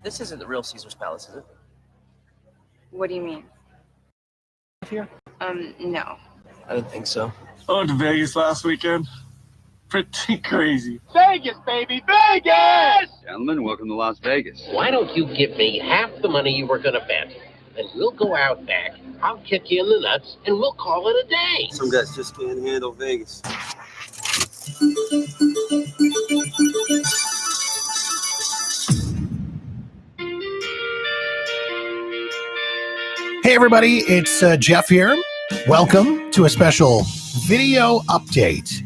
This isn't the real Caesar's Palace, is it? What do you mean? Here? No. I didn't think so. I went to Vegas last weekend. Pretty crazy. Vegas, baby, Vegas! Gentlemen, welcome to Las Vegas. Why don't you give me half the money you were going to bet, and we'll go out back, I'll kick you in the nuts, and we'll call it a day. Some guys just can't handle Vegas. Hey everybody, it's Jeff here. Welcome to a special video update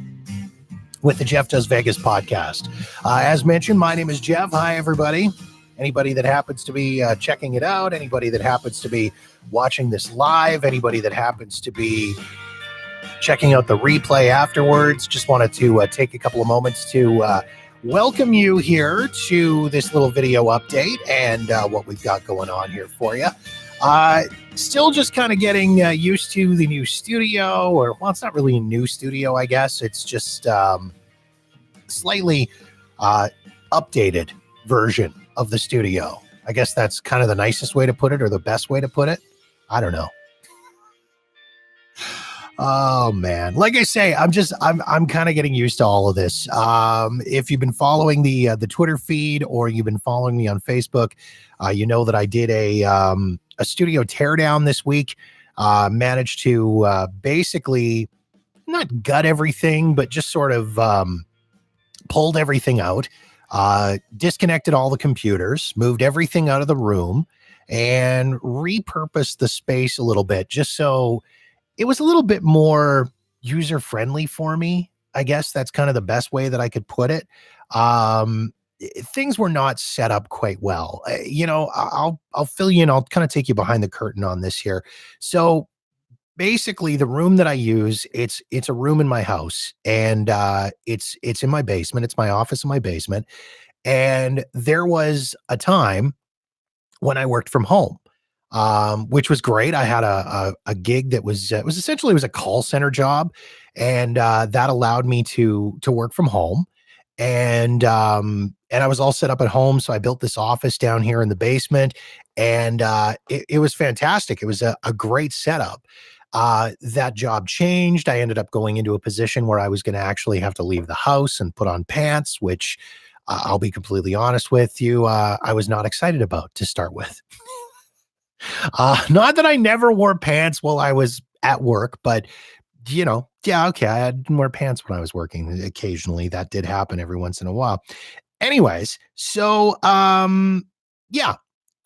with the Jeff Does Vegas podcast. As mentioned, my name is Jeff. Hi everybody. Anybody that happens to be checking it out, anybody that happens to be watching this live, anybody that happens to be checking out the replay afterwards, just wanted to take a couple of moments to welcome you here to this little video update and what we've got going on here for you. Still just kind of getting used to the new studio, or well, it's not really a new studio, I guess. It's just slightly updated version of the studio. I guess that's kind of the nicest way to put it, or the best way to put it. I don't know. Oh man, like I say, I'm kind of getting used to all of this. If you've been following the Twitter feed, or you've been following me on Facebook, you know that I did a studio teardown this week. Managed to basically not gut everything, but just sort of pulled everything out, disconnected all the computers, moved everything out of the room, and repurposed the space a little bit, just so it was a little bit more user-friendly for me. I guess that's kind of the best way that I could put it. Things were not set up quite well. I'll fill you in. I'll kind of take you behind the curtain on this here. So basically, the room that I use, it's a room in my house, and it's in my basement. It's my office in my basement. And there was a time when I worked from home, which was great. I had a gig that was essentially a call center job, and that allowed me to work from home. And I was all set up at home, so I built this office down here in the basement, and it was fantastic. It was a great setup. That job changed. I ended up going into a position where I was going to actually have to leave the house and put on pants, which I'll be completely honest with you, I was not excited about to start with. Not that I never wore pants while I was at work, but yeah, okay, I didn't wear pants when I was working. Occasionally, that did happen every once in a while. Anyways, so yeah,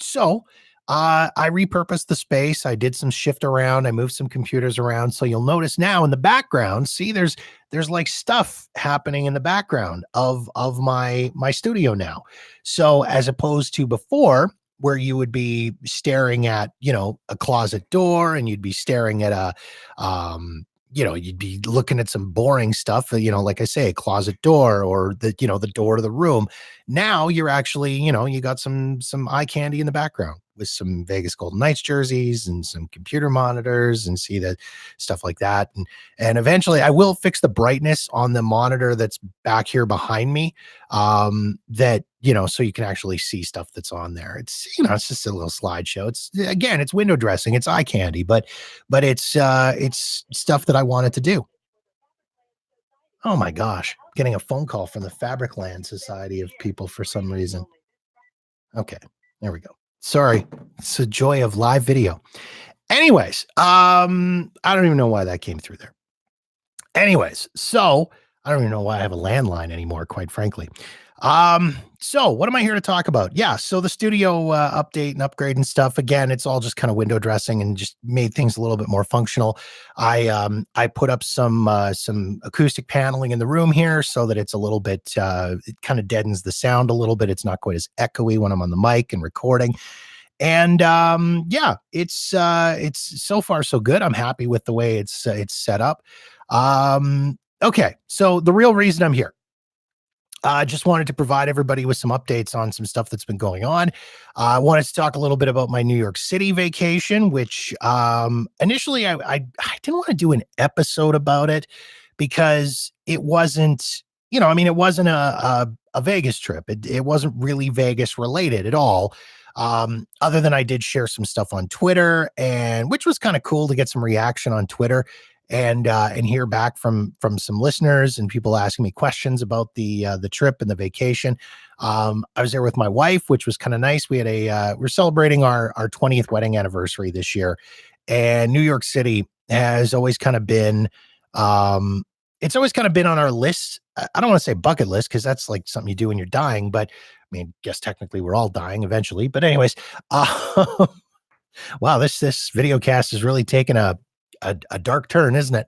so I repurposed the space. I did some shift around. I moved some computers around. So you'll notice now in the background, see, there's like stuff happening in the background of my studio now. So as opposed to before, where you would be staring at, a closet door, and you'd be staring at you'd be looking at some boring stuff, like I say, a closet door, or the door to the room. Now you're actually, you got some eye candy in the background with some Vegas Golden Knights jerseys and some computer monitors, and see that stuff like that. And eventually I will fix the brightness on the monitor that's back here behind me, that, so you can actually see stuff that's on there. It's, it's just a little slideshow. It's window dressing, it's eye candy, but it's stuff that I wanted to do. Oh my gosh, getting a phone call from the Fabricland Society of People for some reason. Okay, there we go. Sorry, it's the joy of live video. Anyways, I don't even know why that came through there. Anyways, so I don't even know why I have a landline anymore, quite frankly. So what am I here to talk about? Yeah, so the studio update and upgrade and stuff. Again, it's all just kind of window dressing and just made things a little bit more functional. I put up some acoustic paneling in the room here, so that it's a little bit it kind of deadens the sound a little bit. It's not quite as echoey when I'm on the mic and recording. And yeah, it's so far so good. I'm happy with the way it's set up. Okay, so the real reason I'm here, I just wanted to provide everybody with some updates on some stuff that's been going on. I wanted to talk a little bit about my New York City vacation, which initially I didn't want to do an episode about it, because it wasn't you know, I mean, it wasn't a Vegas trip. It wasn't really Vegas related at all. Other than I did share some stuff on Twitter, and which was kind of cool to get some reaction on Twitter and hear back from some listeners and people asking me questions about the trip and the vacation. I was there with my wife, which was kind of nice. We had we're celebrating our 20th wedding anniversary this year, and New York City has always kind of been it's always kind of been on our list. I don't want to say bucket list because that's like something you do when you're dying, but I mean, I guess technically we're all dying eventually. But anyways, wow, this video cast is really taking a dark turn, isn't it?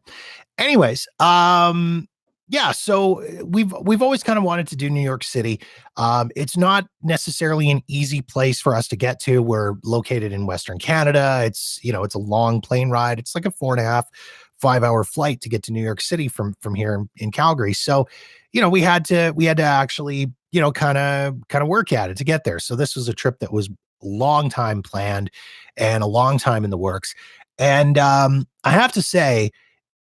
Anyways, yeah, so we've always kind of wanted to do New York City. It's not necessarily an easy place for us to get to. We're located in Western Canada. It's, you know, it's a long plane ride. It's like a 4.5-5 hour flight to get to New York City from here in Calgary. So, you know, we had to actually, you know, kind of work at it to get there. So this was a trip that was long time planned and a long time in the works. And I have to say,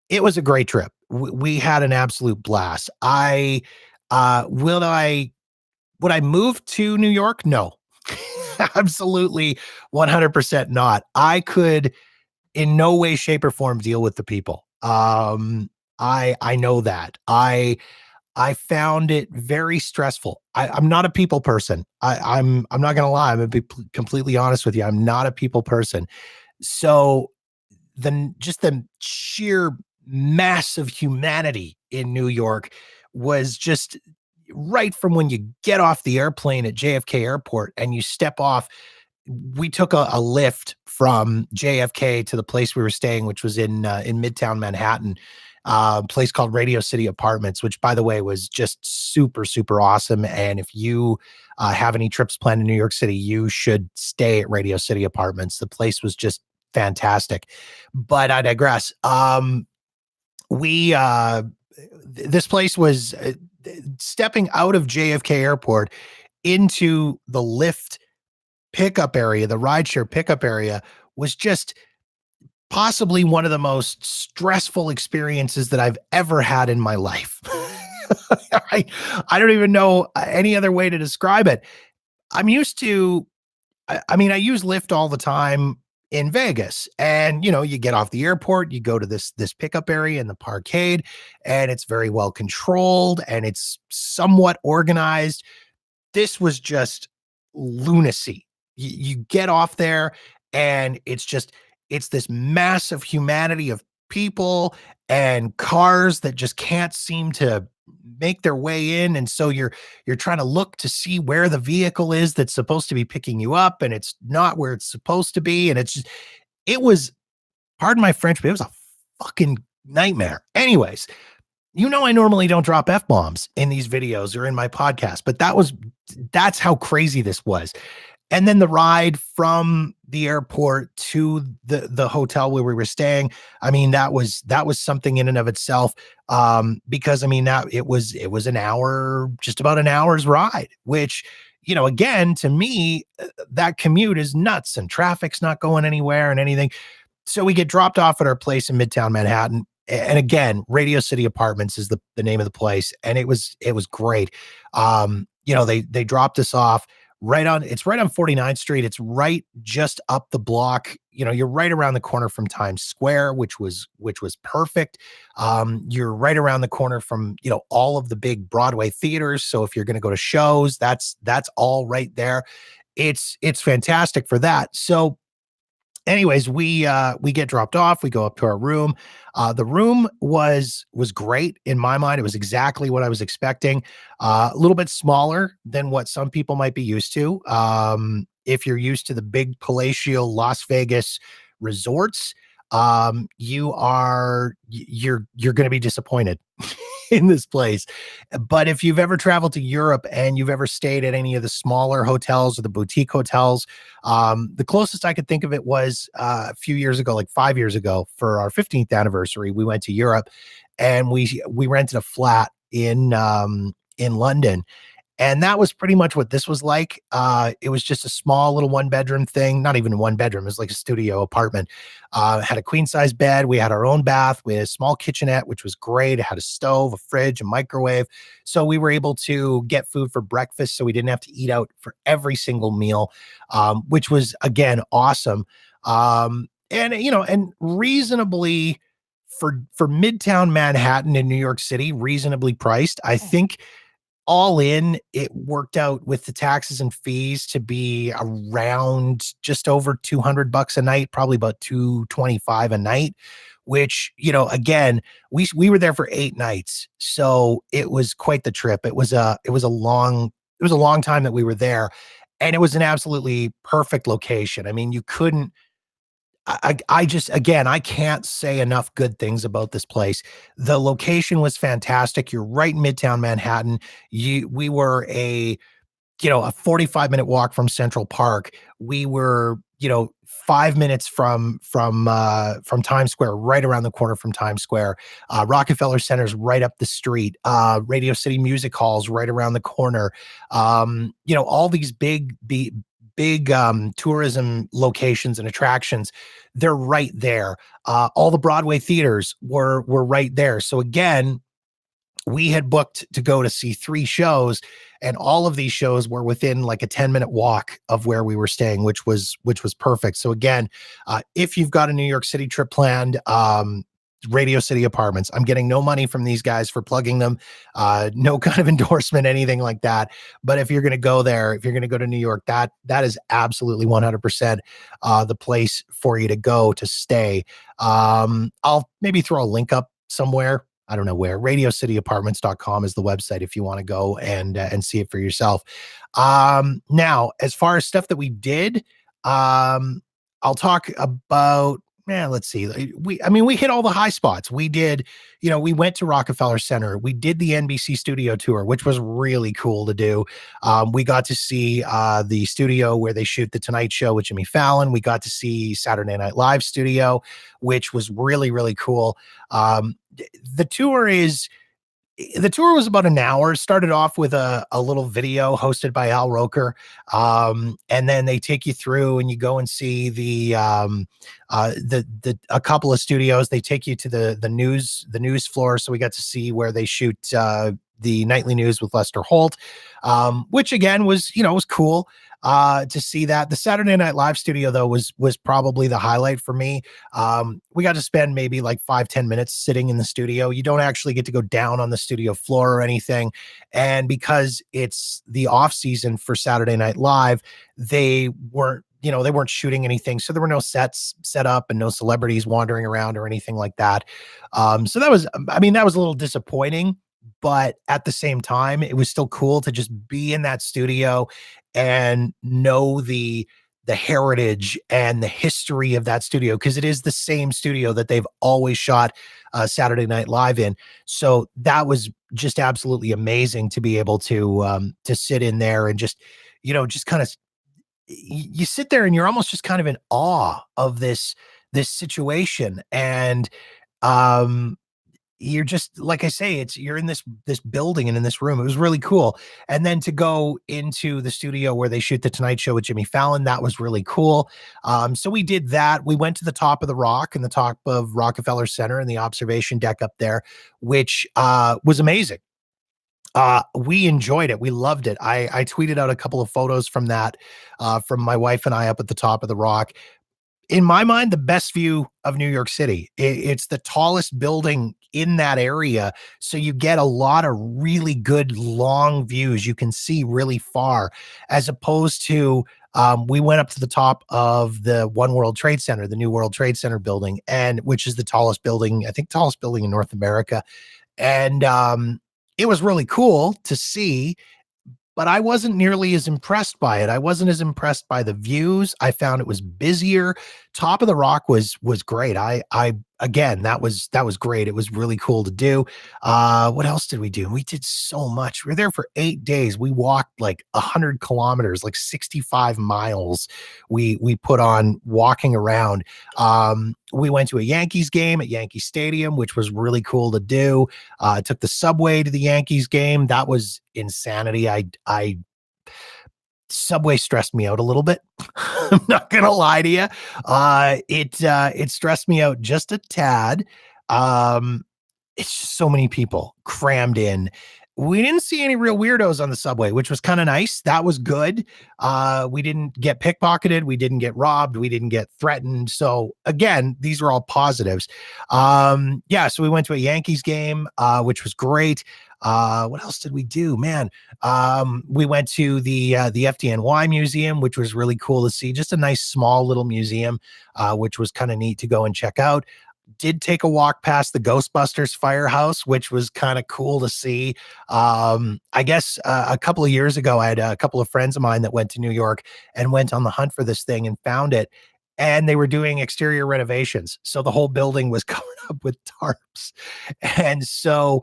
it was a great trip. We had an absolute blast. Would I move to New York? No, absolutely 100% not. I could in no way, shape, or form deal with the people. I know that. I found it very stressful. I'm not a people person. I'm not gonna lie. I'm gonna be completely honest with you. I'm not a people person. So just the sheer mass of humanity in New York was just right from when you get off the airplane at JFK Airport and you step off. We took a lift from JFK to the place we were staying, which was in Midtown Manhattan, a place called Radio City Apartments, which, by the way, was just super, super awesome. And if you have any trips planned in New York City, you should stay at Radio City Apartments. The place was just fantastic. But I digress. This place was stepping out of JFK Airport into the Lyft pickup area, the rideshare pickup area, was just possibly one of the most stressful experiences that I've ever had in my life. I don't even know any other way to describe it. I'm used to, I mean, I use Lyft all the time in Vegas, and you know, you get off the airport, you go to this pickup area in the parkade, and it's very well controlled and it's somewhat organized. This was just lunacy. You get off there and it's this massive humanity of people and cars that just can't seem to make their way in. And so you're trying to look to see where the vehicle is that's supposed to be picking you up, and it's not where it's supposed to be. And it was, pardon my French, but it was a fucking nightmare. Anyways, you know, I normally don't drop F-bombs in these videos or in my podcast, but that's how crazy this was. And then the ride from the airport to the hotel where we were staying, I mean, that was something in and of itself. Because I mean, it was an hour, just about an hour's ride, which, you know, again, to me, that commute is nuts and traffic's not going anywhere and anything. So we get dropped off at our place in Midtown Manhattan. And again, Radio City Apartments is the name of the place. And it was great. You know, they dropped us off it's right on 49th Street. It's right just up the block. You know, you're right around the corner from Times Square, which was perfect. You're right around the corner from, you know, all of the big Broadway theaters. So if you're going to go to shows, that's all right there. It's fantastic for that. So anyways, we get dropped off. We go up to our room. The room was great in my mind. It was exactly what I was expecting. A little bit smaller than what some people might be used to. If you're used to the big palatial Las Vegas resorts, you're going to be disappointed in this place. But if you've ever traveled to Europe and you've ever stayed at any of the smaller hotels or the boutique hotels, the closest I could think of it was a few years ago, like 5 years ago, for our 15th anniversary. We went to Europe and we rented a flat in London. And that was pretty much what this was like. It was just a small little 1-bedroom thing, not even 1 bedroom. It was like a studio apartment. Had a queen size bed. We had our own bath. We had a small kitchenette, which was great. It had a stove, a fridge, a microwave. So we were able to get food for breakfast. So we didn't have to eat out for every single meal, which was, again, awesome. And reasonably for Midtown Manhattan in New York City, reasonably priced. I think all in, it worked out with the taxes and fees to be around just over $200 a night, probably about $225 a night, which, again, we were there for 8 nights. So it was quite the trip. It was a long time that we were there, and it was an absolutely perfect location. I mean, you couldn't, I just, again, I can't say enough good things about this place. The location was fantastic. You're right in Midtown Manhattan. We were a 45-minute walk from Central Park. We were, 5 minutes from Times Square, right around the corner from Times Square. Rockefeller Center's right up the street. Radio City Music Hall's right around the corner. All these big tourism locations and attractions, they're right there. All the Broadway theaters were right there. So again, we had booked to go to see 3 shows, and all of these shows were within like a 10-minute walk of where we were staying, which was perfect. So again, if you've got a New York City trip planned, Radio City Apartments. I'm getting no money from these guys for plugging them, no kind of endorsement, anything like that. But if you're going to go there, if you're going to go to New York, that is absolutely 100% the place for you to go to stay. I'll maybe throw a link up somewhere. I don't know where. RadioCityApartments.com is the website if you want to go and see it for yourself. Now, as far as stuff that we did, I'll talk about. Let's see. We hit all the high spots. We did, we went to Rockefeller Center. We did the NBC studio tour, which was really cool to do. We got to see the studio where they shoot The Tonight Show with Jimmy Fallon. We got to see Saturday Night Live studio, which was really, really cool. The tour was about an hour. Started off with a little video hosted by Al Roker. And then they take you through and you go and see a couple of studios. They take you to the news floor. So we got to see where they shoot the nightly news with Lester Holt, which again was cool to see that. The Saturday Night Live studio though was probably the highlight for me. We got to spend maybe like 5-10 minutes sitting in the studio. You don't actually get to go down on the studio floor or anything. And because it's the off season for Saturday Night Live, they weren't shooting anything. So there were no sets set up and no celebrities wandering around or anything like that. So that was a little disappointing, but at the same time, it was still cool to just be in that studio and know the heritage and the history of that studio, because it is the same studio that they've always shot Saturday Night Live in. So that was just absolutely amazing to be able to sit in there and just kind of, you sit there and you're almost just kind of in awe of this situation. And you're just, like I say, you're in this building and in this room. It was really cool. And then to go into the studio where they shoot The Tonight Show with Jimmy Fallon, that was really cool. So we did that. We went to the top of the Rock and the top of Rockefeller Center and the observation deck up there, which was amazing. We enjoyed it. We loved it. I tweeted out a couple of photos from that, from my wife and I up at the top of the Rock. In my mind, the best view of New York City. It's the tallest building in that area. So you get a lot of really good long views. You can see really far, as opposed to, we went up to the top of the One World Trade Center, the new World Trade Center building, which is the tallest building, I think tallest building in North America. And it was really cool to see, but I wasn't nearly as impressed by it. I wasn't as impressed by the views. I found it was busier. Top of the Rock was great. I again, that was great. It was really cool to do. What else did we do? We did so much. We were there for 8 days. We walked like 100 kilometers, like 65 miles. We put on walking around. We went to a Yankees game at Yankee Stadium, which was really cool to do. Took the subway to the Yankees game. That was insanity. Subway stressed me out a little bit. I'm not gonna lie to you. It stressed me out just a tad. It's just so many people crammed in. We didn't see any real weirdos on the subway, which was kind of nice. That was good. We didn't get pickpocketed. We didn't get robbed. We didn't get threatened. So again, these are all positives. Yeah, so we went to a Yankees game, which was great. What else did we do, man? We went to the FDNY museum, which was really cool to see. Just a nice small little museum, which was kind of neat to go and check out. Did take a walk past the Ghostbusters firehouse, which was kind of cool to see. I guess a couple of years ago, I had a couple of friends of mine that went to New York and went on the hunt for this thing and found it. And they were doing exterior renovations. So the whole building was covered up with tarps. And so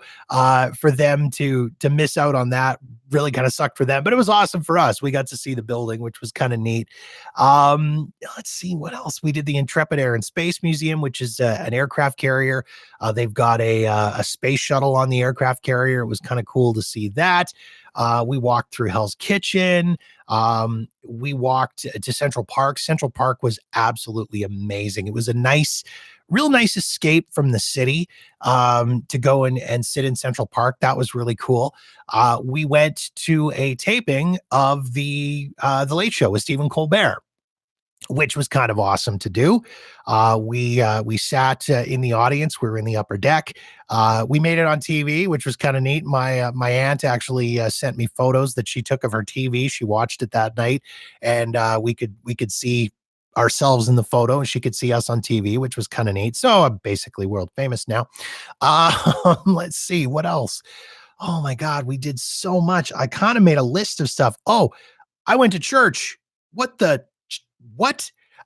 for them to miss out on that really kind of sucked for them. But it was awesome for us. We got to see the building, which was kind of neat. Let's see what else. We did the Intrepid Air and Space Museum, which is an aircraft carrier. They've got a space shuttle on the aircraft carrier. It was kind of cool to see that. We walked through Hell's Kitchen. We walked to Central Park. Central Park was absolutely amazing. It was a real nice escape from the city, to go and sit in Central Park. That was really cool. We went to a taping of the Late Show with Stephen Colbert, which was kind of awesome to do. We sat in the audience. We were in the upper deck. We made it on TV, which was kind of neat. My aunt actually sent me photos that she took of her TV. She watched it that night, and we could see ourselves in the photo, and she could see us on TV, which was kind of neat. So I'm basically world famous now. Let's see what else. Oh my God, we did so much. I kind of made a list of stuff. Oh, I went to church. What?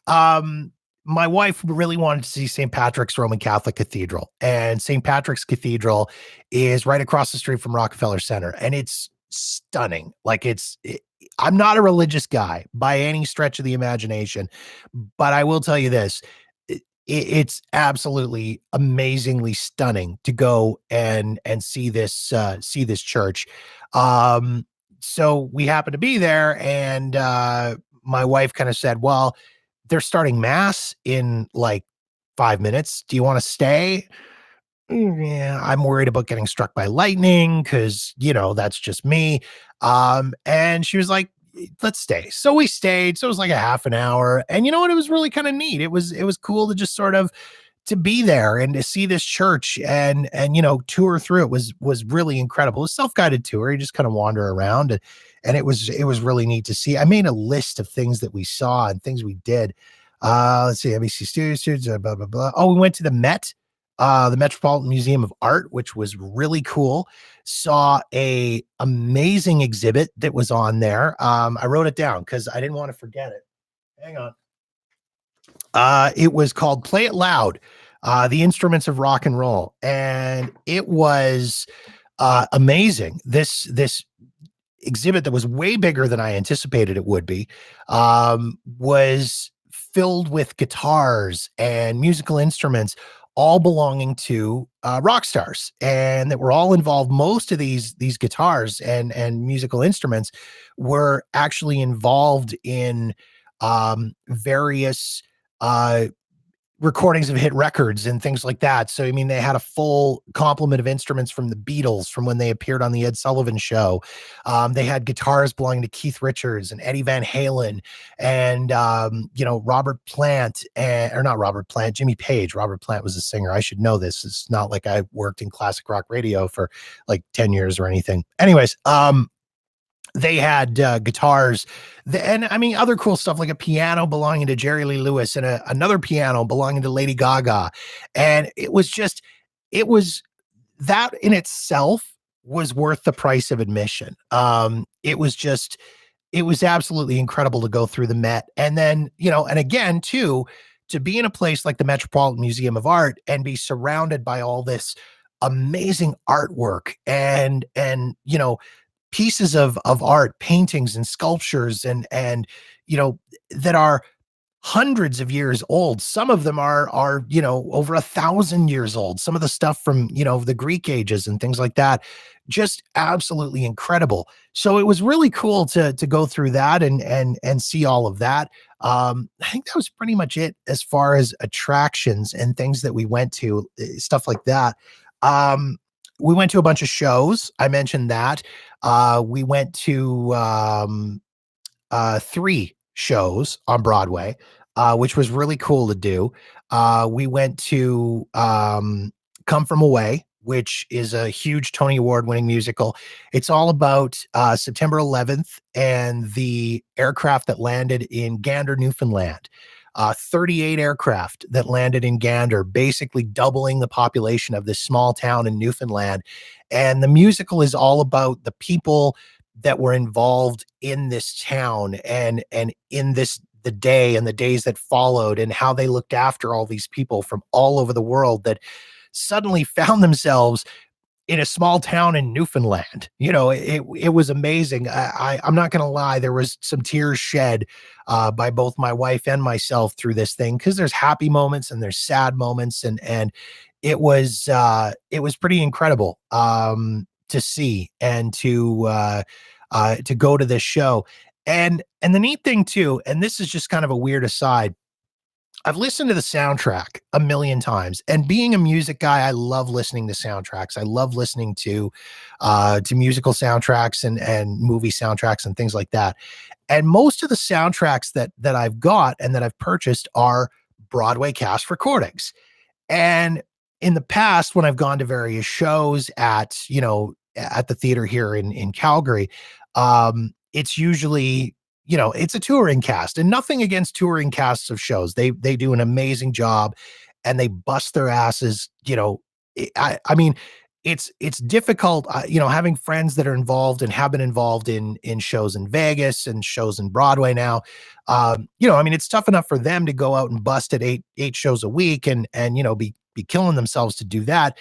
My wife really wanted to see St. Patrick's Roman Catholic Cathedral, and St. Patrick's Cathedral is right across the street from Rockefeller Center, and it's stunning. Like I'm not a religious guy by any stretch of the imagination, but I will tell you this. It's absolutely amazingly stunning to go and see this church. So we happened to be there, and my wife kind of said, well, they're starting mass in like 5 minutes. Do you want to stay? Yeah, I'm worried about getting struck by lightning because, that's just me. And she was like, let's stay. So we stayed. So it was like a half an hour. And you know what? It was really kind of neat. It was cool to just sort of to be there and to see this church and tour through it was really incredible. It was a self-guided tour. You just kind of wander around and it was really neat to see. I made a list of things that we saw and things we did. Let's see, NBC Studios, blah, blah, blah. Oh, we went to the Met, the Metropolitan Museum of Art, which was really cool. Saw a amazing exhibit that was on there. I wrote it down because I didn't want to forget it. Hang on. It was called Play It Loud, the Instruments of Rock and Roll. And it was amazing. This exhibit that was way bigger than I anticipated it would be, was filled with guitars and musical instruments, all belonging to rock stars, and that were all involved. Most of these guitars and musical instruments were actually involved in various recordings of hit records and things like that. So, I mean, they had a full complement of instruments from the Beatles from when they appeared on the Ed Sullivan Show. They had guitars belonging to Keith Richards and Eddie Van Halen and, Robert Plant, or not Robert Plant, Jimmy Page. Robert Plant was a singer. I should know this. It's not like I worked in classic rock radio for like 10 years or anything. Anyways, they had guitars and I mean, other cool stuff like a piano belonging to Jerry Lee Lewis and another piano belonging to Lady Gaga. And it was that in itself was worth the price of admission. It was absolutely incredible to go through the Met. And then, and again, too, to be in a place like the Metropolitan Museum of Art and be surrounded by all this amazing artwork and pieces of art, paintings and sculptures and that are hundreds of years old. Some of them are over 1,000 years old. Some of the stuff from the Greek ages and things like that, just absolutely incredible. So it was really cool to go through that and see all of that. I think that was pretty much it as far as attractions and things that we went to, stuff like that. We went to a bunch of shows. I mentioned that. We went to 3 shows on Broadway, which was really cool to do. We went to Come From Away, which is a huge Tony Award winning musical. It's all about September 11th and the aircraft that landed in Gander, Newfoundland. 38 aircraft that landed in Gander, basically doubling the population of this small town in Newfoundland. And the musical is all about the people that were involved in this town and in the day and the days that followed, and how they looked after all these people from all over the world that suddenly found themselves in a small town in Newfoundland. It was amazing. I'm not going to lie. There was some tears shed by both my wife and myself through this thing, because there's happy moments and there's sad moments. And it was pretty incredible to see and to go to this show. And the neat thing too, and this is just kind of a weird aside, I've listened to the soundtrack a million times, and being a music guy, I love listening to soundtracks. I love listening to musical soundtracks and movie soundtracks and things like that. And most of the soundtracks that I've got and that I've purchased are Broadway cast recordings. And in the past, when I've gone to various shows at the theater here in Calgary, it's usually, it's a touring cast, and nothing against touring casts of shows. They do an amazing job and they bust their asses. I mean, it's difficult, having friends that are involved and have been involved in shows in Vegas and shows in Broadway now. It's tough enough for them to go out and bust at eight shows a week and be killing themselves to do that.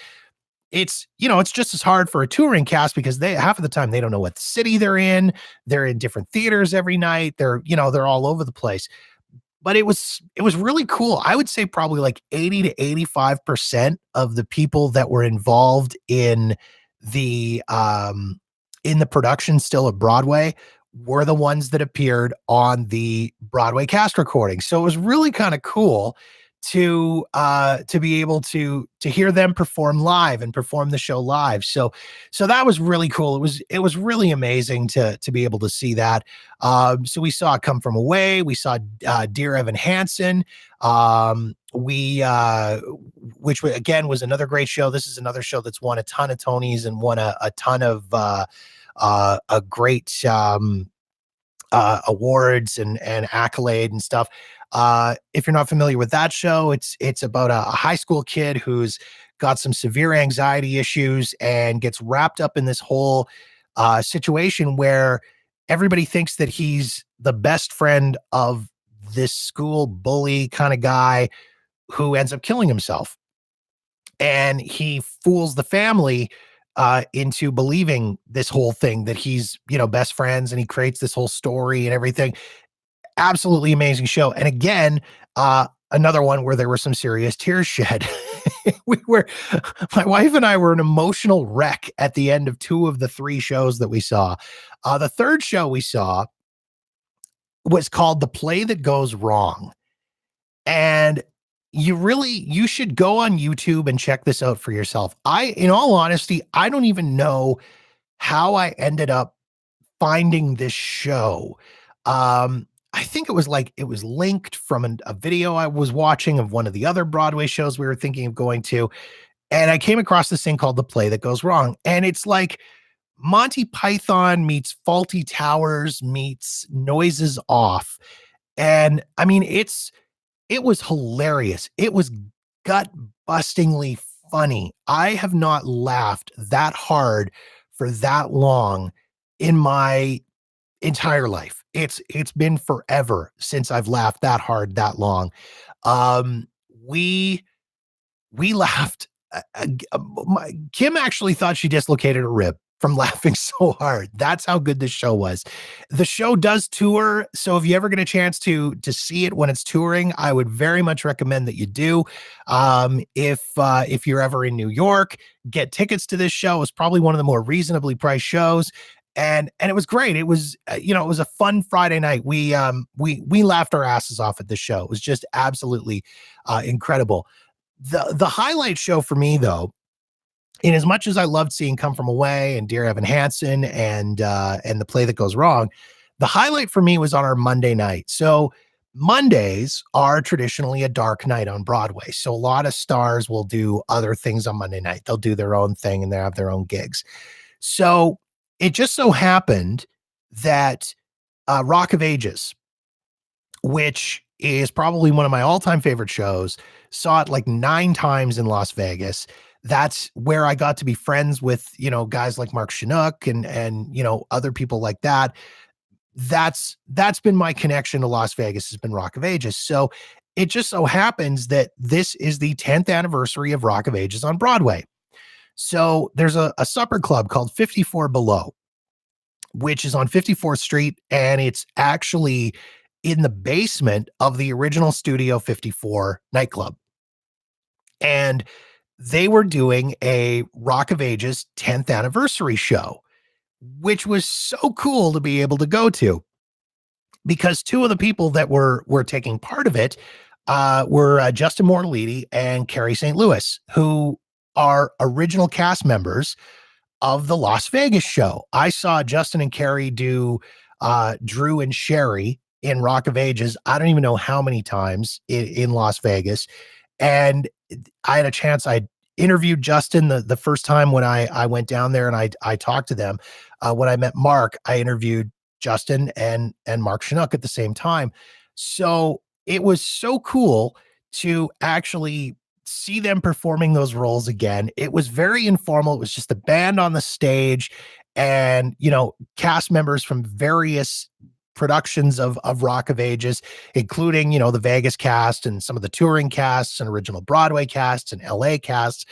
It's just as hard for a touring cast, because half of the time they don't know what city they're in. They're in different theaters every night. They're all over the place. But it was really cool. I would say probably like 80 to 85% of the people that were involved in the production still of Broadway were the ones that appeared on the Broadway cast recording. So it was really kind of cool to be able to hear them perform live and perform the show live. So that was really cool. It was really amazing to be able to see that. So we saw Come From Away. We saw Dear Evan Hansen. Which again was another great show. This is another show that's won a ton of Tonys and won a ton of a great awards and accolade and stuff. If you're not familiar with that show, it's about a high school kid who's got some severe anxiety issues and gets wrapped up in this whole situation where everybody thinks that he's the best friend of this school bully kind of guy who ends up killing himself. And he fools the family into believing this whole thing, that he's, best friends, and he creates this whole story and everything. Absolutely amazing show. And again, another one where there were some serious tears shed. My wife and I were an emotional wreck at the end of 2 of the 3 shows that we saw. The third show we saw was called The Play That Goes Wrong. And you should go on YouTube and check this out for yourself. In all honesty, I don't even know how I ended up finding this show. I think it was linked from a video I was watching of one of the other Broadway shows we were thinking of going to. And I came across this thing called The Play That Goes Wrong. And it's like Monty Python meets Fawlty Towers meets Noises Off. And I mean, it was hilarious. It was gut-bustingly funny. I have not laughed that hard for that long in my entire life. It's been forever since I've laughed that hard that long. We laughed. Kim actually thought she dislocated her rib from laughing so hard. That's how good this show was. The show does tour, so if you ever get a chance to see it when it's touring, I would very much recommend that you do. If you're ever in New York, get tickets to this show. It's probably one of the more reasonably priced shows. And it was great. It was, it was a fun Friday night. We laughed our asses off at the show. It was just absolutely incredible. The highlight show for me, though, in as much as I loved seeing Come From Away and Dear Evan Hansen and The Play That Goes Wrong, the highlight for me was on our Monday night. So Mondays are traditionally a dark night on Broadway. So a lot of stars will do other things on Monday night. They'll do their own thing and they have their own gigs. So it just so happened that Rock of Ages, which is probably one of my all-time favorite shows, saw it like 9 times in Las Vegas. That's where I got to be friends with, guys like Mark Chinook and other people like that. That's been my connection to Las Vegas, has been Rock of Ages. So it just so happens that this is the 10th anniversary of Rock of Ages on Broadway. So there's a supper club called 54 Below, which is on 54th Street, and it's actually in the basement of the original Studio 54 nightclub. And they were doing a Rock of Ages 10th anniversary show, which was so cool to be able to go to, because 2 of the people that were taking part of it were Justin Mortaliti and Carrie St. Louis, who are original cast members of the Las Vegas show. I saw Justin and Carrie do Drew and Sherry in Rock of Ages. I don't even know how many times in Las Vegas. And I had a chance. I interviewed Justin the first time when I went down there, and I talked to them. When I met Mark, I interviewed Justin and Mark Chinook at the same time. So it was so cool to actually see them performing those roles again. It was very informal. It was just a band on the stage and, cast members from various productions of Rock of Ages, including, the Vegas cast and some of the touring casts and original Broadway casts and LA casts,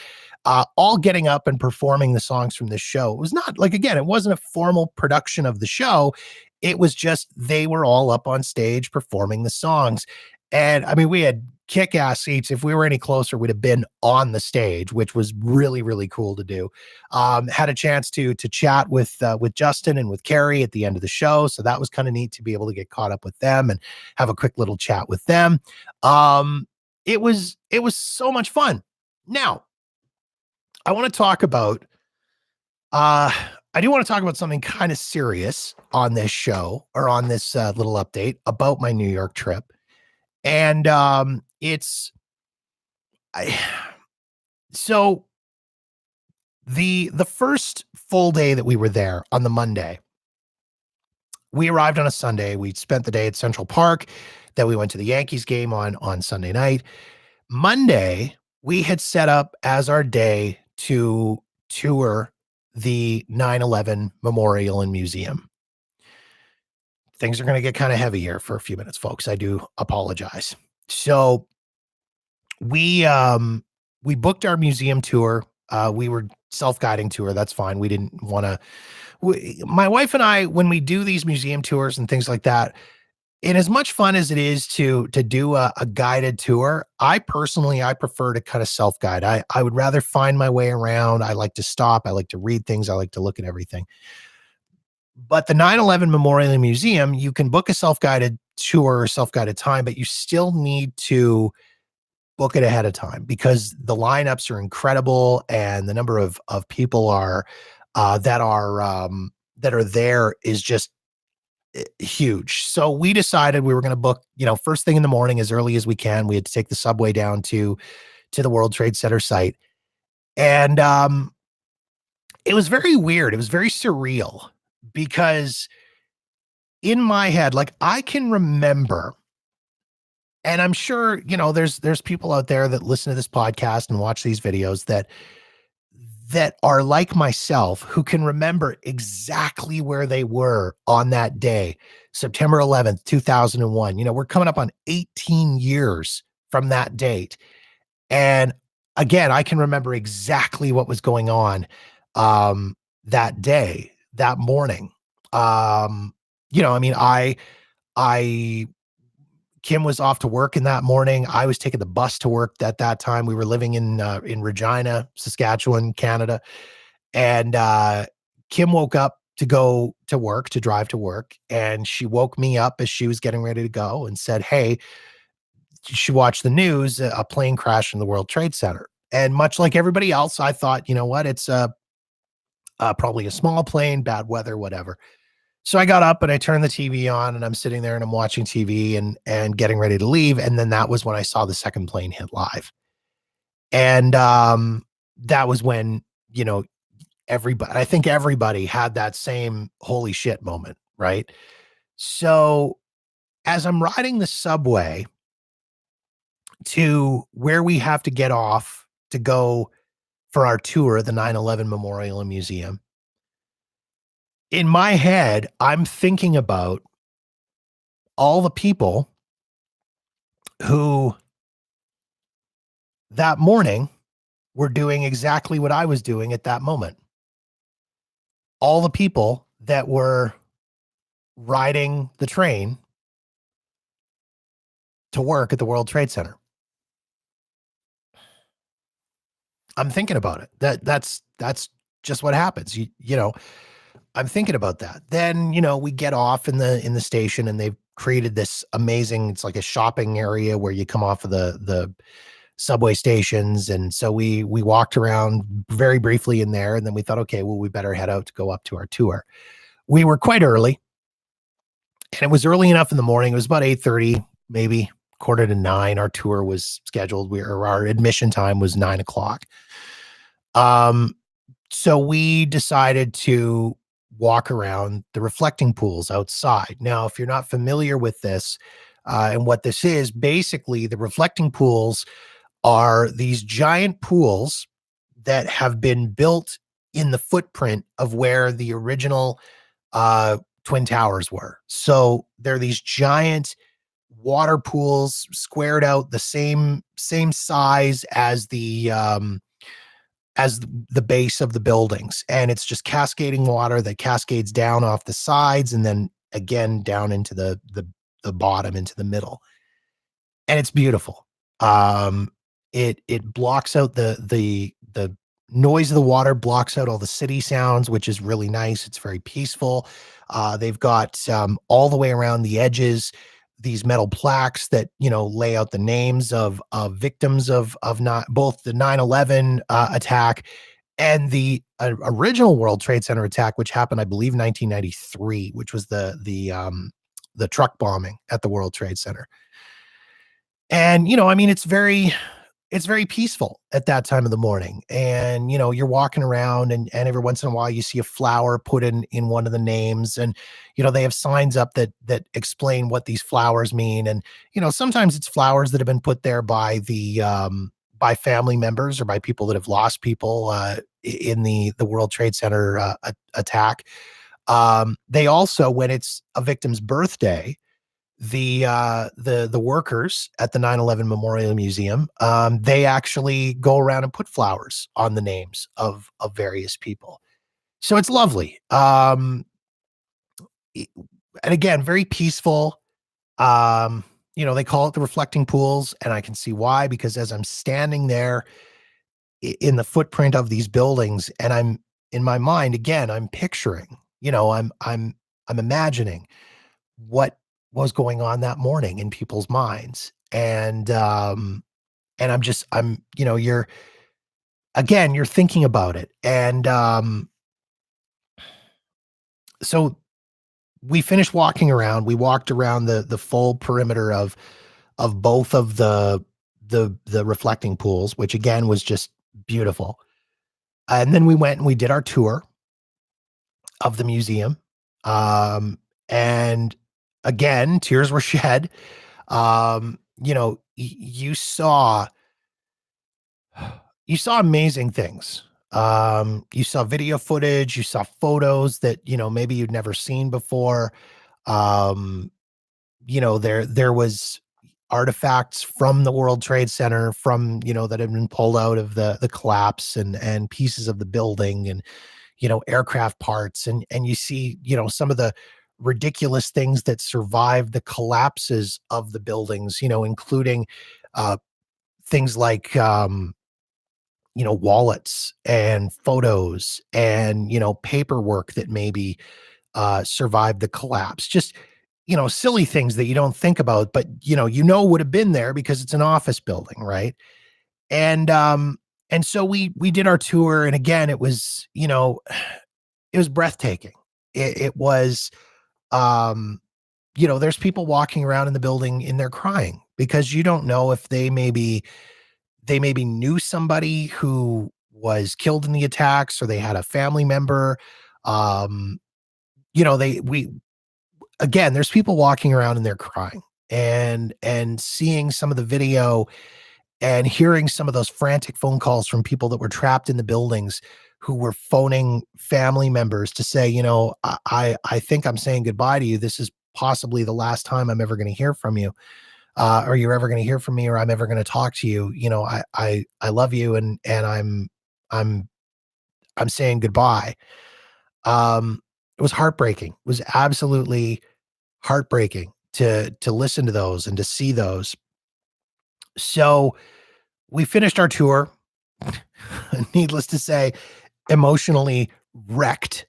all getting up and performing the songs from this show. It was not it wasn't a formal production of the show. It was just, they were all up on stage performing the songs. And I mean, we had kick-ass seats. If we were any closer, we'd have been on the stage, which was really, really cool to do. Had a chance to chat with Justin and with Carrie at the end of the show. So that was kind of neat to be able to get caught up with them and have a quick little chat with them. It was so much fun. Now, I want to talk about, I do want to talk about something kind of serious on this show, or on this little update about my New York trip. And so the first full day that we were there, on the Monday, we arrived on a Sunday. We spent the day at Central Park. Then we went to the Yankees game on Sunday night. Monday, we had set up as our day to tour the 9/11 Memorial and Museum. Things are going to get kind of heavy here for a few minutes, folks. I do apologize. So we booked our museum tour. We were self-guiding tour. That's fine. We didn't want to, my wife and I, when we do these museum tours and things like that, and as much fun as it is to do a guided tour, I prefer to kind of self-guide. I would rather find my way around. I like to stop. I like to read things. I like to look at everything. But the 9/11 Memorial and Museum, you can book a self-guided tour or self-guided time, but you still need to book it ahead of time, because the lineups are incredible and the number of people that are there is just huge. So we decided we were going to book, first thing in the morning, as early as we can. We had to take the subway down to the World Trade Center site. And it was very weird. It was very surreal, because in my head, I can remember, and I'm sure, there's people out there that listen to this podcast and watch these videos that are like myself, who can remember exactly where they were on that day, September 11th, 2001. We're coming up on 18 years from that date. And again, I can remember exactly what was going on that day, that morning. I mean, I Kim was off to work in that morning. I was taking the bus to work at that time. We were living in Regina, Saskatchewan, Canada. And Kim woke up to go to work, to drive to work. And she woke me up as she was getting ready to go and said, hey, she watched the news, a plane crashed in the World Trade Center. And much like everybody else, I thought, you know what, it's probably a small plane, bad weather, whatever. So I got up and I turned the TV on and I'm sitting there and I'm watching TV and getting ready to leave. And then that was when I saw the second plane hit live. And that was when, I think everybody had that same holy shit moment, right? So as I'm riding the subway to where we have to get off to go for our tour of the 9/11 Memorial and Museum, in my head, I'm thinking about all the people who that morning were doing exactly what I was doing at that moment. All the people that were riding the train to work at the World Trade Center. I'm thinking about it. That's just what happens. I'm thinking about that. Then, we get off in the station and they've created this amazing, it's like a shopping area where you come off of the subway stations. And so we walked around very briefly in there and then we thought, okay, well, we better head out to go up to our tour. We were quite early and it was early enough in the morning. It was about 8:30, maybe 8:45. Our tour was scheduled. Our admission time was 9:00. So we decided to walk around the reflecting pools outside. Now, if you're not familiar with this and what this is, basically the reflecting pools are these giant pools that have been built in the footprint of where the original Twin Towers were. So they're these giant water pools squared out the same size as the base of the buildings, and it's just cascading water that cascades down off the sides and then again down into the bottom, into the middle, and it's beautiful. It blocks out the noise of the water, blocks out all the city sounds, which is really nice. It's very peaceful. They've got all the way around the edges these metal plaques that lay out the names of victims of not both the 9/11 attack and the original World Trade Center attack, which happened, I believe, 1993, which was the truck bombing at the World Trade Center. And I mean, it's very peaceful at that time of the morning. And you're walking around and every once in a while you see a flower put in one of the names, and they have signs up that explain what these flowers mean. And sometimes it's flowers that have been put there by the by family members or by people that have lost people in the World Trade Center attack. They also, when it's a victim's birthday, the workers at the 9/11 Memorial Museum, they actually go around and put flowers on the names of various people. So it's lovely. And again, very peaceful. They call it the reflecting pools, and I can see why, because as I'm standing there in the footprint of these buildings, and I'm in my mind, again, I'm picturing, I'm imagining what was going on that morning in people's minds. And I'm you're thinking about it. And so we finished walking around. We walked around the full perimeter of both of the reflecting pools, which again was just beautiful. And then we went and we did our tour of the museum. And again, tears were shed. You saw amazing things. You saw video footage, you saw photos that, maybe you'd never seen before. There was artifacts from the World Trade Center, from, that had been pulled out of the collapse, and pieces of the building, and, aircraft parts. And you see, some of the ridiculous things that survived the collapses of the buildings, including things like, wallets and photos and, paperwork that maybe survived the collapse. Just, silly things that you don't think about, but, would have been there because it's an office building, right? And so we did our tour, and again, it was, it was breathtaking. It was, there's people walking around in the building and they're crying because you don't know if they maybe knew somebody who was killed in the attacks, or they had a family member. Again, there's people walking around and they're crying, and seeing some of the video and hearing some of those frantic phone calls from people that were trapped in the buildings, who were phoning family members to say, I think I'm saying goodbye to you. This is possibly the last time I'm ever going to hear from you. Or you're ever going to hear from me, or I'm ever going to talk to you. I love you, and I'm saying goodbye. It was heartbreaking. It was absolutely heartbreaking to listen to those and to see those. So we finished our tour, needless to say, emotionally wrecked.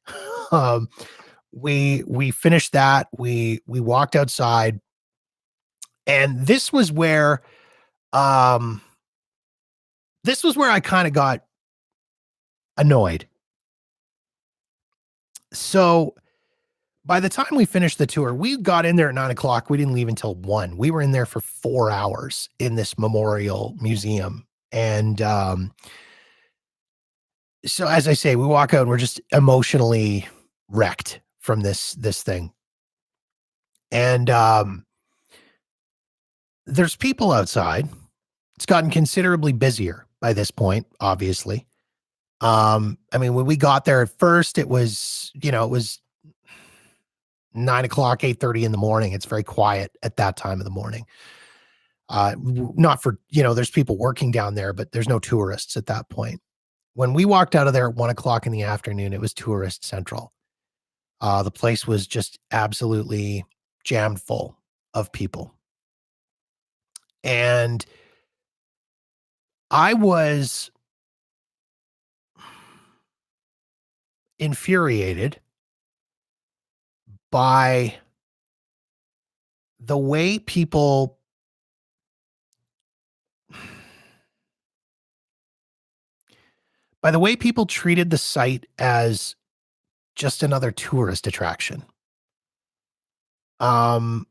We finished that. We walked outside. And this was where I kind of got annoyed. So by the time we finished the tour, we got in there at 9:00. We didn't leave until 1. We were in there for 4 hours in this memorial museum. And so, as I say, we walk out and we're just emotionally wrecked from this thing. And there's people outside. It's gotten considerably busier by this point, obviously. When we got there at first, it was 9:00, 8:30 in the morning. It's very quiet at that time of the morning. Not for, there's people working down there, but there's no tourists at that point. When we walked out of there at 1:00 in the afternoon, it was tourist central. The place was just absolutely jammed full of people. And I was infuriated by the way people treated the site as just another tourist attraction. I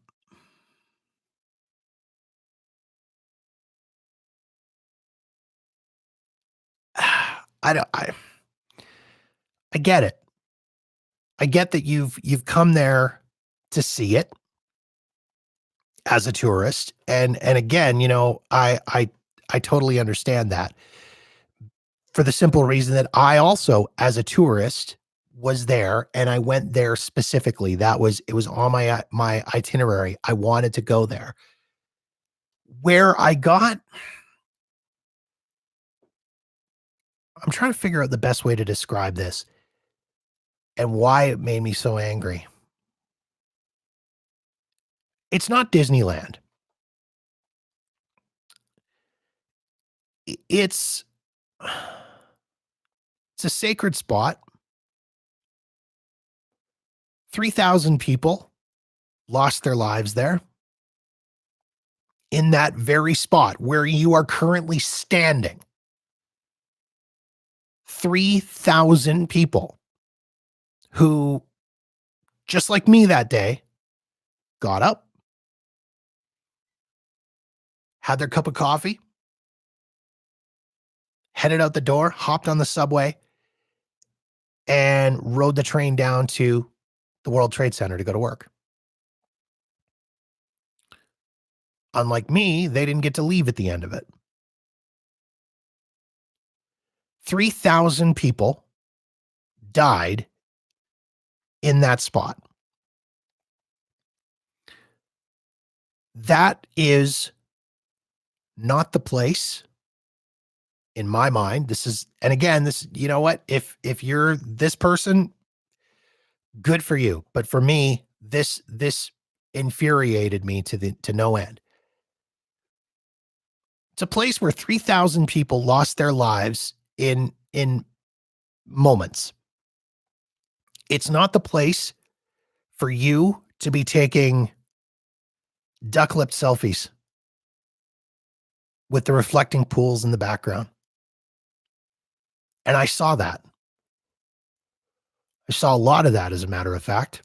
get it. I get that you've come there to see it as a tourist. And again, I totally understand that, for the simple reason that I also, as a tourist, was there, and I went there specifically. It was on my itinerary. I wanted to go there. Where I'm trying to figure out the best way to describe this and why it made me so angry. It's not Disneyland. It's a sacred spot. 3,000 people lost their lives there. In that very spot where you are currently standing. 3,000 people who, just like me that day, got up, had their cup of coffee, headed out the door, hopped on the subway, and rode the train down to the World Trade Center to go to work. Unlike me, they didn't get to leave at the end of it. 3,000 people died in that spot. That is not the place. In my mind, this is, and again, this, you know what? If you're this person, good for you. But for me, this infuriated me to no end. It's a place where 3,000 people lost their lives in moments. It's not the place for you to be taking duck-lipped selfies with the reflecting pools in the background. And I saw that. I saw a lot of that, as a matter of fact.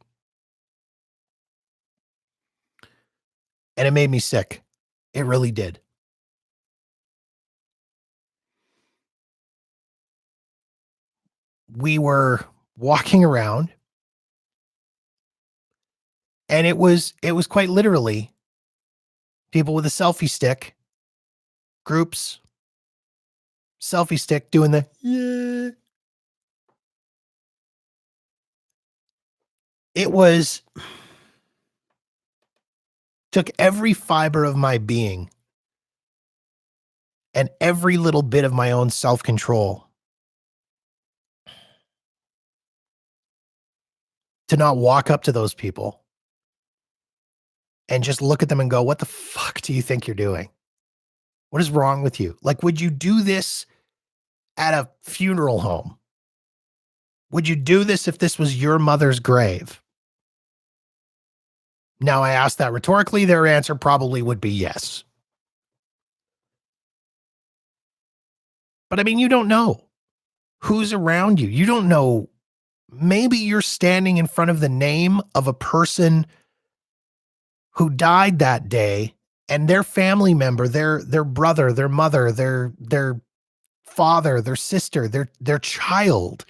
And it made me sick. It really did. We were walking around, and it was quite literally people with a selfie stick, groups, selfie stick doing the yeah. It was, took every fiber of my being and every little bit of my own self-control to not walk up to those people and just look at them and go, what the fuck do you think you're doing? What is wrong with you? Like, would you do this at a funeral home? Would you do this if this was your mother's grave? Now, I asked that rhetorically. Their answer probably would be yes. But I mean, you don't know who's around you. You don't know. Maybe you're standing in front of the name of a person who died that day, and their family member, their brother, their mother, their father, their sister, their child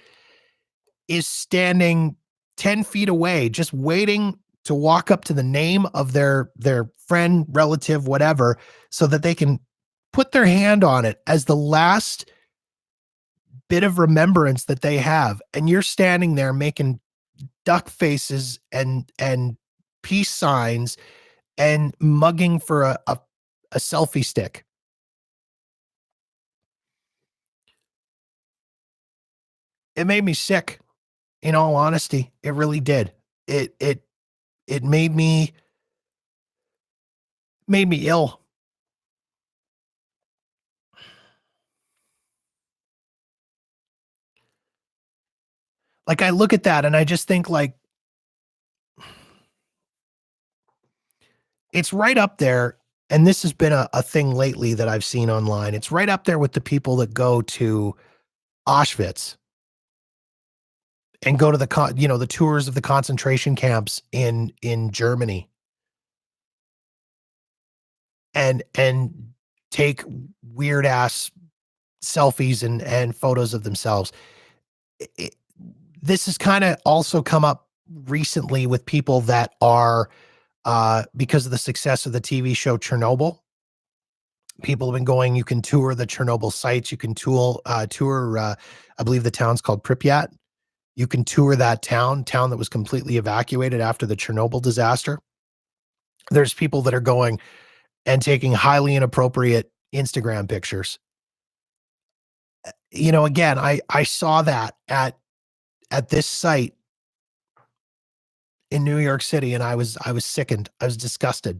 is standing 10 feet away, just waiting to walk up to the name of their friend, relative, whatever, so that they can put their hand on it as the last bit of remembrance that they have. And you're standing there making duck faces and peace signs and mugging for a selfie stick. It made me sick. In all honesty, it really did. It made me ill. Like, I look at that and I just think, like, it's right up there. And this has been a thing lately that I've seen online. It's right up there with the people that go to Auschwitz and go to the tours of the concentration camps in Germany and take weird ass selfies and photos of themselves. This has kind of also come up recently with people that are, because of the success of the TV show Chernobyl, people have been going, you can tour the Chernobyl sites. You can tour, I believe the town's called Pripyat. You can tour that town that was completely evacuated after the Chernobyl disaster. There's people that are going and taking highly inappropriate Instagram pictures. You know, again, I saw that at this site in New York City, and I was sickened. I was disgusted.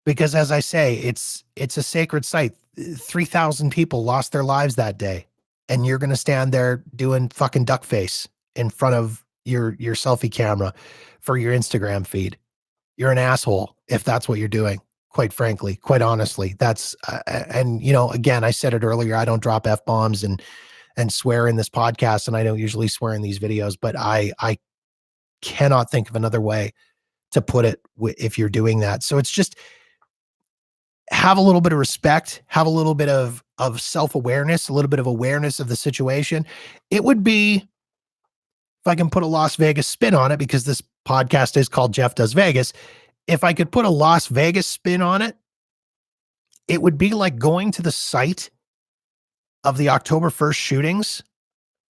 Because, as I say, it's a sacred site. 3,000 people lost their lives that day. And you're going to stand there doing fucking duck face in front of your selfie camera for your Instagram feed. You're an asshole if that's what you're doing, quite frankly, quite honestly. That's, and you know, again, I said it earlier, I don't drop F-bombs and swear in this podcast, and I don't usually swear in these videos, but I cannot think of another way to put it if you're doing that. So it's just, have a little bit of respect, have a little bit of self-awareness, a little bit of awareness of the situation. It would be, if I can put a Las Vegas spin on it, because this podcast is called Jeff Does Vegas. If I could put a Las Vegas spin on it, it would be like going to the site of the October 1st shootings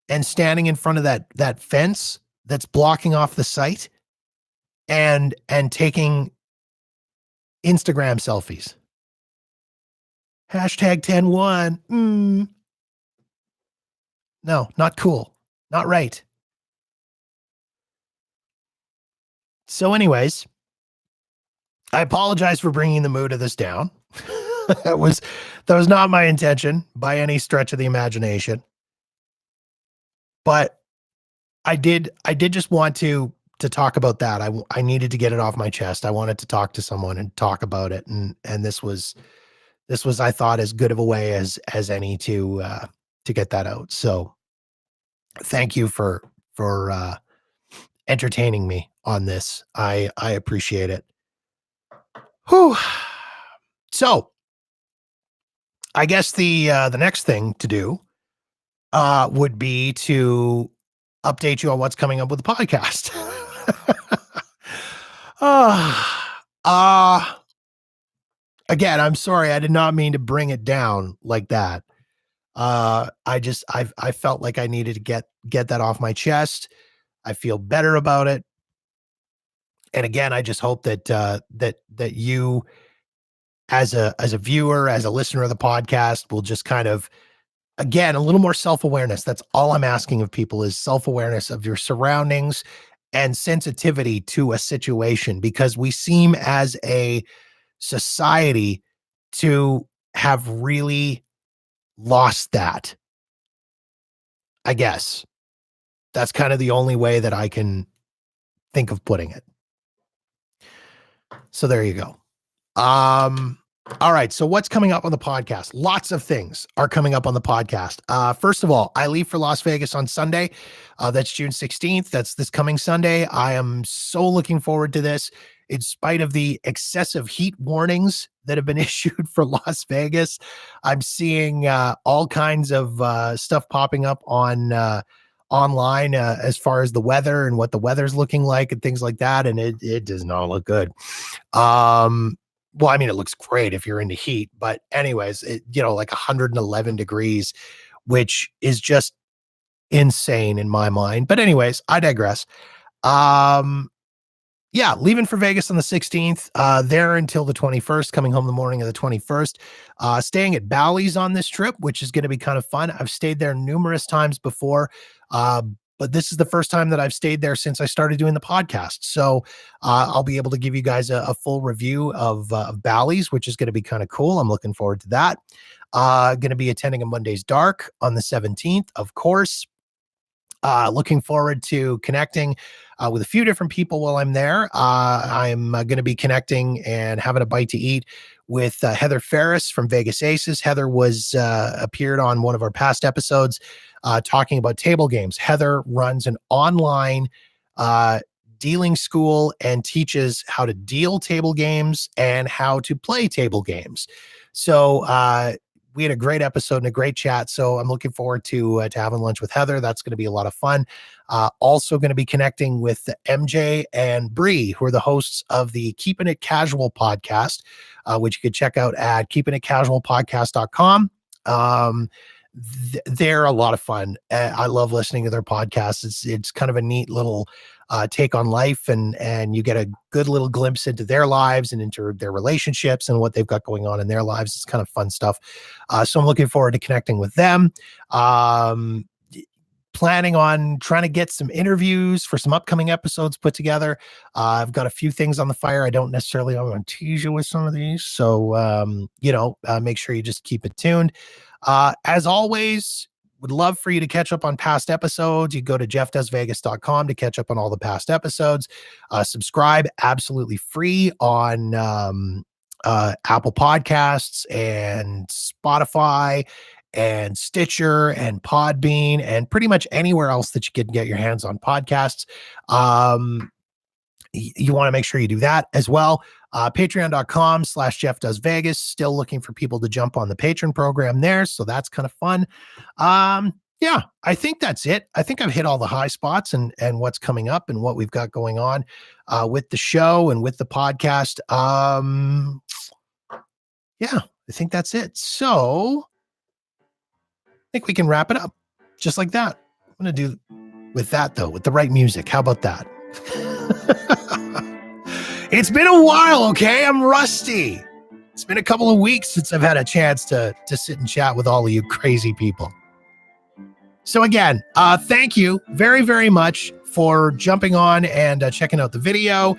and standing in front of that fence that's blocking off the site and taking Instagram selfies. Hashtag 10-1. No, not cool. Not right. So anyways, I apologize for bringing the mood of this down. that was not my intention by any stretch of the imagination. But I did just want to talk about that. I needed to get it off my chest. I wanted to talk to someone and talk about it. And this was, I thought, as good of a way as any to get that out. So thank you for entertaining me on this. I appreciate it. Whew. So I guess the next thing to do would be to update you on what's coming up with the podcast. Again, I'm sorry. I did not mean to bring it down like that. I felt like I needed to get that off my chest. I feel better about it. And again, I just hope that that you, as a viewer, as a listener of the podcast, will just kind of, again, a little more self-awareness. That's all I'm asking of people, is self-awareness of your surroundings and sensitivity to a situation, because we seem as a society to have really lost that. I guess that's kind of the only way that I can think of putting it. So there you go. All right. So what's coming up on the podcast? Lots of things are coming up on the podcast. First of all, I leave for Las Vegas on Sunday. That's June 16th. That's this coming Sunday. I am so looking forward to this. In spite of the excessive heat warnings that have been issued for Las Vegas, I'm seeing all kinds of stuff popping up on online as far as the weather and what the weather's looking like and things like that. And it does not look good. Well, I mean, it looks great if you're into heat, but anyways, like 111 degrees, which is just insane in my mind. But anyways, I digress. Yeah, leaving for Vegas on the 16th, there until the 21st, coming home the morning of the 21st, staying at Bally's on this trip, which is going to be kind of fun. I've stayed there numerous times before, but this is the first time that I've stayed there since I started doing the podcast. So I'll be able to give you guys a full review of Bally's, which is going to be kind of cool. I'm looking forward to that. Going to be attending a Monday's Dark on the 17th, of course. Looking forward to connecting with a few different people while I'm there. I'm going to be connecting and having a bite to eat with Heather Ferris from Vegas Aces. Heather was appeared on one of our past episodes talking about table games. Heather runs an online dealing school and teaches how to deal table games and how to play table games. So we had a great episode and a great chat. So I'm looking forward to having lunch with Heather. That's going to be a lot of fun. Also going to be connecting with MJ and Bree, who are the hosts of the Keeping It Casual podcast, which you could check out at keepingitcasualpodcast.com. They're a lot of fun. I love listening to their podcasts. It's kind of a neat little take on life, and you get a good little glimpse into their lives and into their relationships and what they've got going on in their lives. It's kind of fun stuff. So I'm looking forward to connecting with them. Planning on trying to get some interviews for some upcoming episodes put together. I've got a few things on the fire. I don't necessarily want to tease you with some of these. So, make sure you just keep it tuned. As always, would love for you to catch up on past episodes. You go to jeffdoesvegas.com to catch up on all the past episodes. Subscribe absolutely free on Apple Podcasts and Spotify and Stitcher and Podbean and pretty much anywhere else that you can get your hands on podcasts. You want to make sure you do that as well. Patreon.com/JeffDoesVegas. Still looking for people to jump on the patron program there. So that's kind of fun. Yeah, I think that's it. I think I've hit all the high spots and what's coming up and what we've got going on with the show and with the podcast. Yeah, I think that's it. So I think we can wrap it up just like that. I'm going to do with that though, with the right music. How about that? It's been a while, okay? I'm rusty. It's been a couple of weeks since I've had a chance to sit and chat with all of you crazy people. So again, thank you very, very much for jumping on and checking out the video.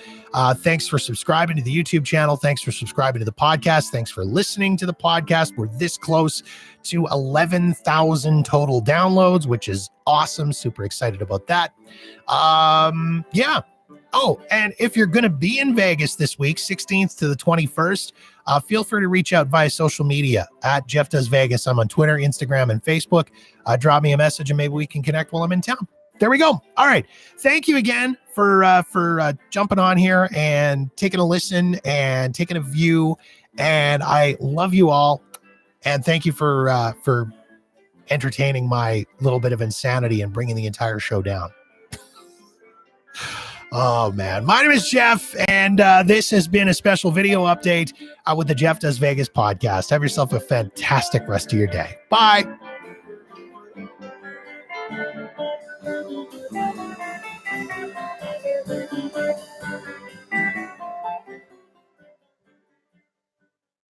Thanks for subscribing to the YouTube channel. Thanks for subscribing to the podcast. Thanks for listening to the podcast. We're this close to 11,000 total downloads, which is awesome. Super excited about that. Yeah. Oh, and if you're going to be in Vegas this week, 16th to the 21st, feel free to reach out via social media at Jeff Does Vegas. I'm on Twitter, Instagram, and Facebook. Drop me a message and maybe we can connect while I'm in town. There we go. All right. Thank you again for jumping on here and taking a listen and taking a view. And I love you all. And thank you for entertaining my little bit of insanity and bringing the entire show down. Oh, man. My name is Jeff, and this has been a special video update with the Jeff Does Vegas podcast. Have yourself a fantastic rest of your day. Bye.